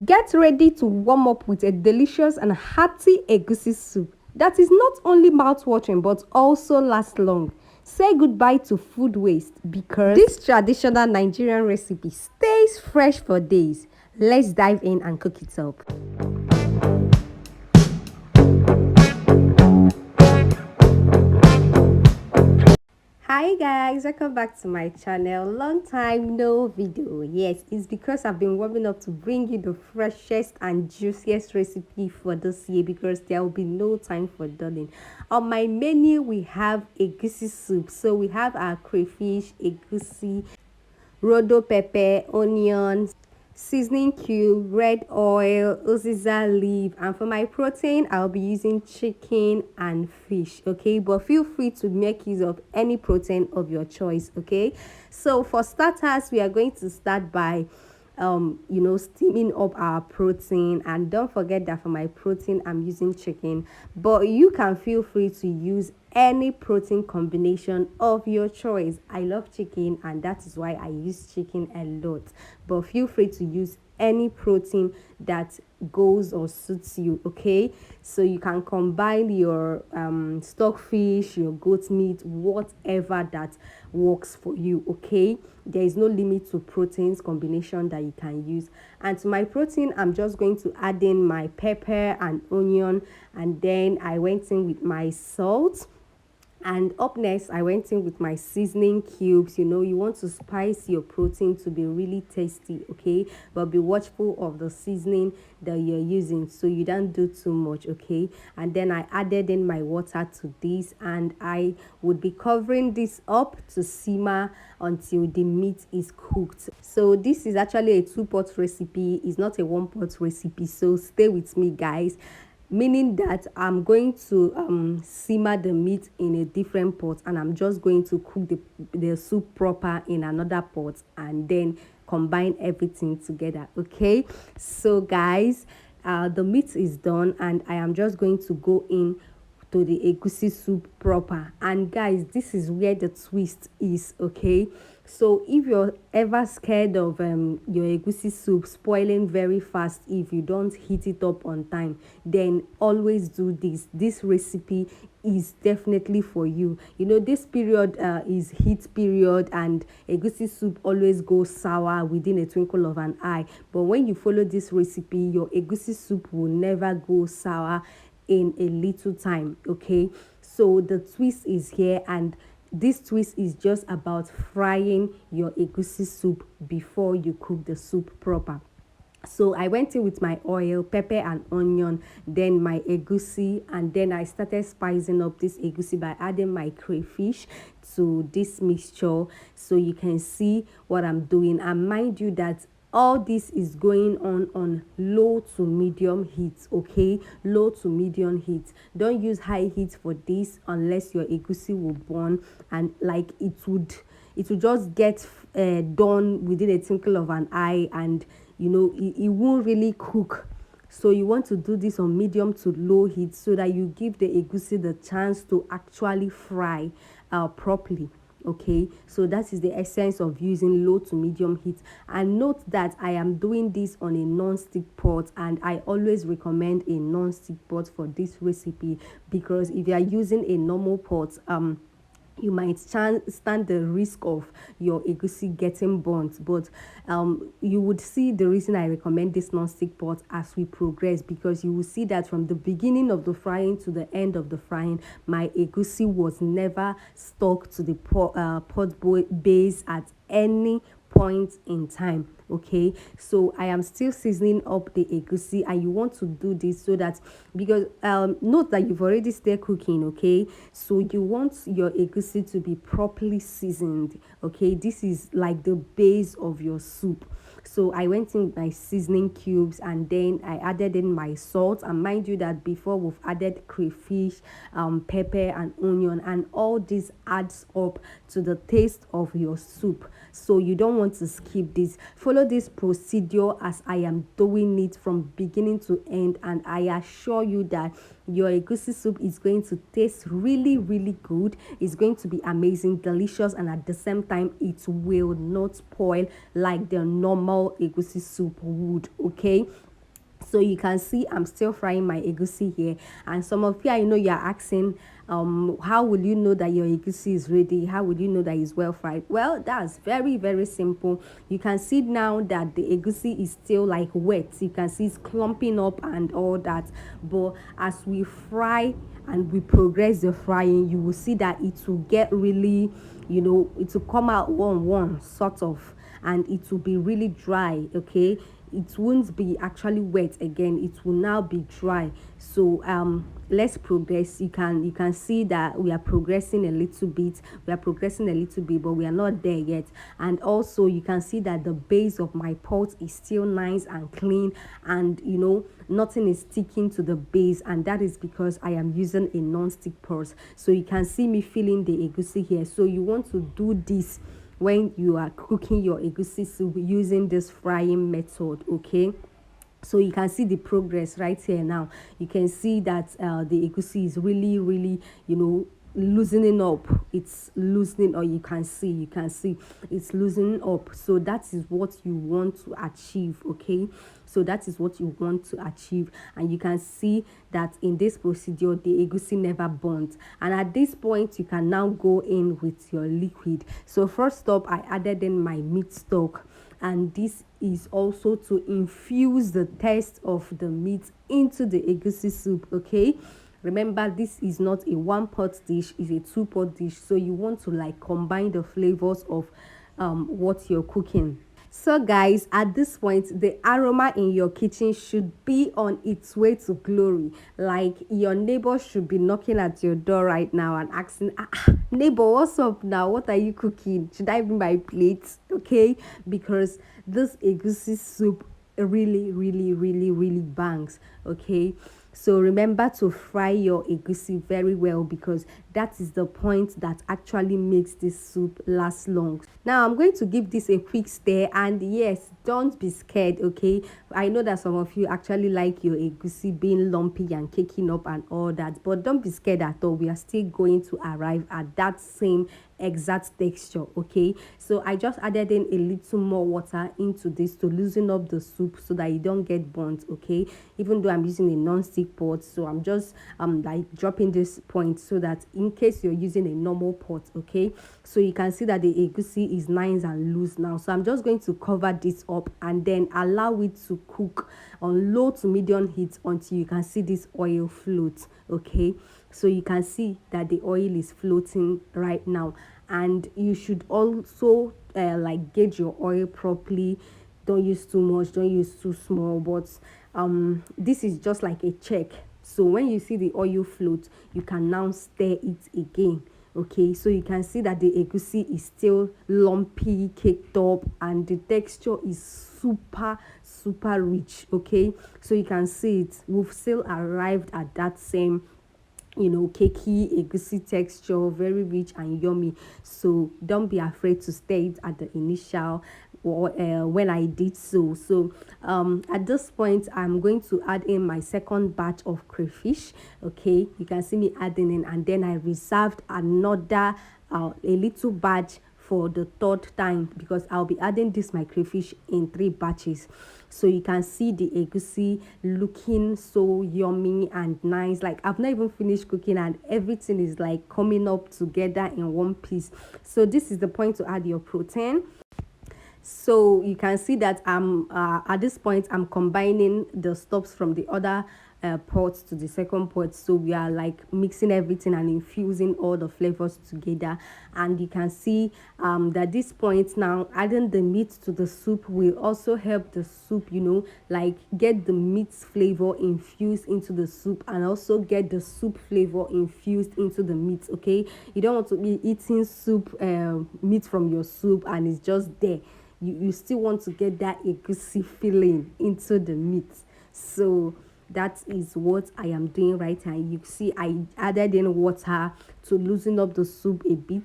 Get ready to warm up with a delicious and hearty egusi soup that is not only mouth-watering but also lasts long. Say goodbye to food waste because this traditional Nigerian recipe stays fresh for days. Let's dive in and cook it up. Hi guys, welcome back to my channel. Long time no video. Yes, it's because I've been warming up to bring you the freshest and juiciest recipe for this year because there will be no time for dulling. On my menu we have egusi soup. So we have our crayfish, egusi, Rodo pepper, onions, seasoning cube, red oil, Uziza leaf, and for my protein I'll be using chicken and fish. Okay, but feel free to make use of any protein of your choice. Okay, so for starters we are going to start by steaming up our protein, and don't forget that for my protein I'm using chicken, but you can feel free to use any protein combination of your choice. I love chicken and that is why I use chicken a lot, but feel free to use any protein that goes or suits you. Okay, so you can combine your stockfish, your goat meat, whatever that works for you. Okay, there is no limit to proteins combination that you can use. And to my protein I'm just going to add in my pepper and onion, and then I went in with my salt, and up next, I went in with my seasoning cubes. You want to spice your protein to be really tasty, okay? But be watchful of the seasoning that you're using so you don't do too much, okay? And then I added in my water to this, and I would be covering this up to simmer until the meat is cooked. So this is actually a two-pot recipe. It's not a one-pot recipe. So stay with me, guys, meaning that I'm going to simmer the meat in a different pot, and I'm just going to cook the soup proper in another pot and then combine everything together. Okay, so guys, the meat is done and I am just going to go in to the egusi soup proper. And guys, this is where the twist is. Okay, so if you're ever scared of your egusi soup spoiling very fast if you don't heat it up on time, then always do this recipe is definitely for you. This period is heat period, and egusi soup always goes sour within a twinkle of an eye. But when you follow this recipe, your egusi soup will never go sour in a little time. Okay, so the twist is here, and this twist is just about frying your egusi soup before you cook the soup proper. So I went in with my oil, pepper and onion, then my egusi, and then I started spicing up this egusi by adding my crayfish to this mixture, so you can see what I'm doing. And mind you that all this is going on low to medium heat. Okay, low to medium heat. Don't use high heat for this unless your egusi will burn, and like it will just get done within a twinkle of an eye, and it won't really cook. So you want to do this on medium to low heat so that you give the egusi the chance to actually fry properly. Okay, so that is the essence of using low to medium heat. And note that I am doing this on a non-stick pot, and I always recommend a non-stick pot for this recipe, because if you are using a normal pot, you might stand the risk of your egusi getting burnt. But you would see the reason I recommend this non-stick pot as we progress, because you will see that from the beginning of the frying to the end of the frying, my egusi was never stuck to the base at any point in time. Okay, so I am still seasoning up the egusi, and you want to do this so that, because note that you've already started cooking. Okay, so you want your egusi to be properly seasoned. Okay, this is like the base of your soup. So I went in with my seasoning cubes, and then I added in my salt. And mind you that before we've added crayfish, pepper and onion, and all this adds up to the taste of your soup. So you don't want to skip this. Follow this procedure as I am doing it from beginning to end, and I assure you that your egusi soup is going to taste really, really good. It's going to be amazing, delicious, and at the same time it will not spoil like the normal egusi soup would. Okay, So you can see I'm still frying my egusi here. And some of you, I know you're asking, how will you know that your egusi is ready? How will you know that it's well fried? Well, that's very, very simple. You can see now that the egusi is still like wet. You can see it's clumping up and all that. But as we fry and we progress the frying, you will see that it will get really, it will come out one sort of, and it will be really dry. Okay, it won't be actually wet again, it will now be dry. So let's progress. You can see that we are progressing a little bit, but we are not there yet. And also you can see that the base of my pot is still nice and clean, and nothing is sticking to the base, and that is because I am using a non-stick pot. So you can see me filling the egusi here. So you want to do this when you are cooking your egusi soup using this frying method. Okay, so you can see the progress right here. Now you can see that the egusi is really loosening up. It's loosening, or you can see it's loosening up. So that is what you want to achieve. Okay, so that is what you want to achieve. And you can see that in this procedure the egusi never burnt. And at this point you can now go in with your liquid. So first up, I added in my meat stock, and this is also to infuse the taste of the meat into the egusi soup. Okay, remember, this is not a one pot dish, it's a two pot dish. So you want to like combine the flavors of what you're cooking. So guys, at this point the aroma in your kitchen should be on its way to glory. Like your neighbor should be knocking at your door right now and asking, neighbor, what's up now, what are you cooking, should I bring my plates? Okay, because this egusi soup really bangs. Okay, so remember to fry your egusi very well, because that is the point that actually makes this soup last long. Now I'm going to give this a quick stir, and yes, don't be scared. Okay, I know that some of you actually like your egusi being lumpy and caking up and all that, but don't be scared at all. We are still going to arrive at that same exact texture. Okay, so I just added in a little more water into this to loosen up the soup so that you don't get burnt. Okay, even though I'm using a non-stick pot, so I'm just like dropping this point so that in case you're using a normal pot. Okay, so you can see that the egusi is nice and loose now. So I'm just going to cover this up and then allow it to cook on low to medium heat until you can see this oil float. Okay, so you can see that the oil is floating right now, and you should also like gauge your oil properly. Don't use too much, don't use too small, but this is just like a check. So when you see the oil float, you can now stir it again. Okay, so you can see that the egusi is still lumpy, caked up, and the texture is super rich. Okay, so you can see it, we've still arrived at that same cakey egusi texture, very rich and yummy. So don't be afraid to stir it at the initial or when I did so at this point I'm going to add in my second batch of crayfish. Okay, you can see me adding in, and then I reserved another a little batch for the third time, because I'll be adding this my crayfish in 3 batches. So you can see the egusi looking so yummy and nice. Like I've not even finished cooking and everything is like coming up together in one piece. So this is the point to add your protein. So you can see that I'm at this point I'm combining the stuffs from the other pot to the second pot. So we are like mixing everything and infusing all the flavors together. And you can see that this point now adding the meat to the soup will also help the soup like get the meat flavor infused into the soup, and also get the soup flavor infused into the meat. Okay, you don't want to be eating soup meat from your soup and it's just there. You still want to get that egusi feeling into the meat. So that is what I am doing right now. You see I added in water to loosen up the soup a bit,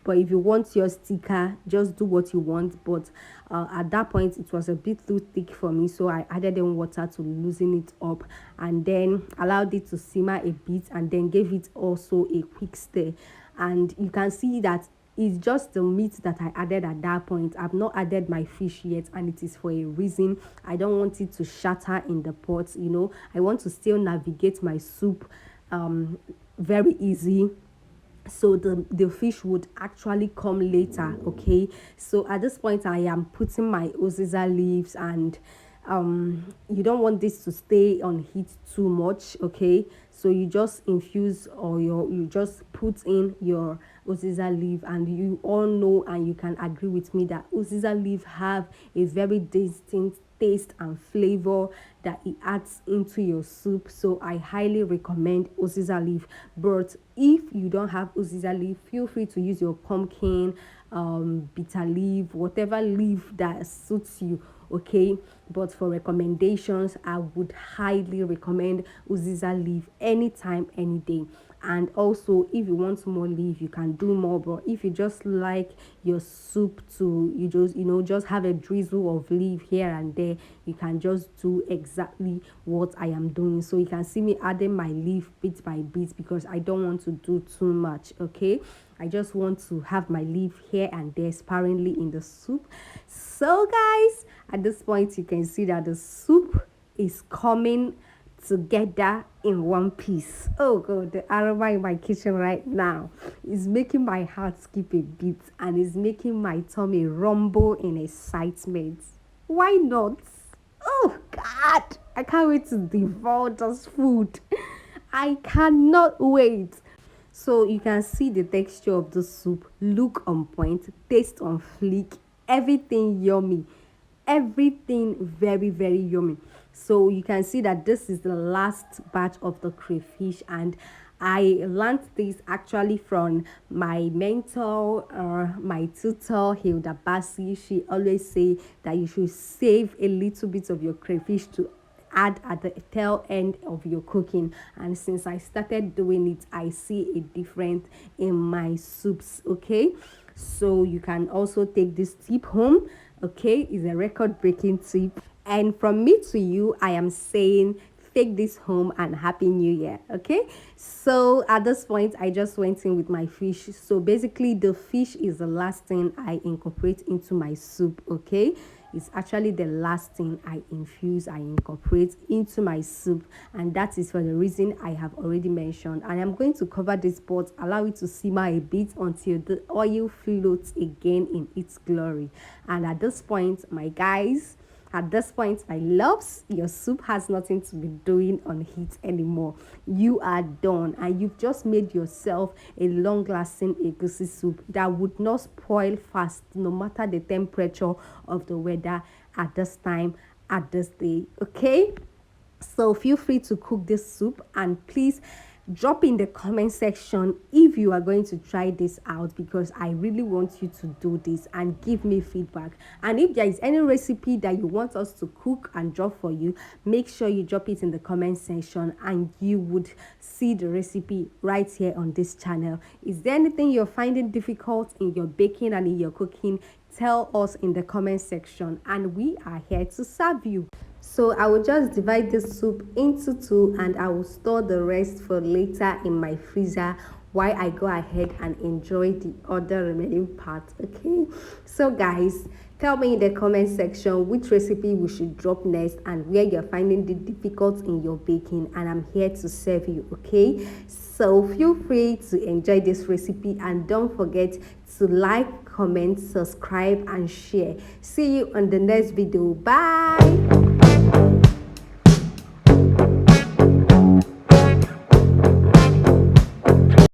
but if you want your sticker, just do what you want. But at that point it was a bit too thick for me, so I added in water to loosen it up, and then allowed it to simmer a bit, and then gave it also a quick stir. And you can see that It's just the meat that I added at that point. I've not added my fish yet, and it is for a reason. I don't want it to shatter in the pot, you know. I want to still navigate my soup very easy, so the fish would actually come later. Okay, so at this point I am putting my Uziza leaves, and you don't want this to stay on heat too much. Okay, so you just infuse, or you just put in your Uziza leaf, and you all know and you can agree with me that Uziza leaf have a very distinct taste and flavor that it adds into your soup. So I highly recommend Uziza leaf. But if you don't have Uziza leaf, feel free to use your pumpkin, bitter leaf, whatever leaf that suits you. Okay, but for recommendations, I would highly recommend Uziza leaf anytime, any day. And also, if you want more leaf, you can do more. But if you just like your soup to, you just, just have a drizzle of leaf here and there, you can just do exactly what I am doing. So you can see me adding my leaf bit by bit, because I don't want to do too much. Okay, I just want to have my leaf here and there sparingly in the soup. So guys, at this point you can see that the soup is coming together in one piece. Oh god, the aroma in my kitchen right now is making my heart skip a beat, and is making my tummy rumble in excitement. Why not? Oh god, I can't wait to devour this food. I cannot wait. So you can see the texture of the soup, look on point, taste on fleek, everything yummy, everything very, very yummy. So you can see that this is the last batch of the crayfish, and I learned this actually from my mentor, my tutor, Hilda Bassi. She always say that you should save a little bit of your crayfish to add at the tail end of your cooking. And since I started doing it, I see a difference in my soups. Okay, so you can also take this tip home. Okay, it's a record breaking tip, and from me to you, I am saying take this home and happy new year. Okay, so at this point I just went in with my fish. So basically the fish is the last thing I incorporate into my soup. Okay, it's actually the last thing I incorporate into my soup, and that is for the reason I have already mentioned. And I'm going to cover this pot, allow it to simmer a bit until the oil floats again in its glory. And at this point, my guys, at this point, my loves, your soup has nothing to be doing on heat anymore. You are done, and you've just made yourself a long-lasting egusi soup that would not spoil fast, no matter the temperature of the weather at this time, at this day. Okay, so feel free to cook this soup, and please drop in the comment section if you are going to try this out, because I really want you to do this and give me feedback. And if there is any recipe that you want us to cook and drop for you, make sure you drop it in the comment section, and you would see the recipe right here on this channel. Is there anything you're finding difficult in your baking and in your cooking? Tell us in the comment section, and we are here to serve you. So I will just divide this soup into two, and I will store the rest for later in my freezer while I go ahead and enjoy the other remaining part. Okay, so guys, tell me in the comment section which recipe we should drop next and where you're finding the difficult in your baking, and I'm here to serve you. Okay, so feel free to enjoy this recipe, and don't forget to like, comment, subscribe and share. See you on the next video. Bye.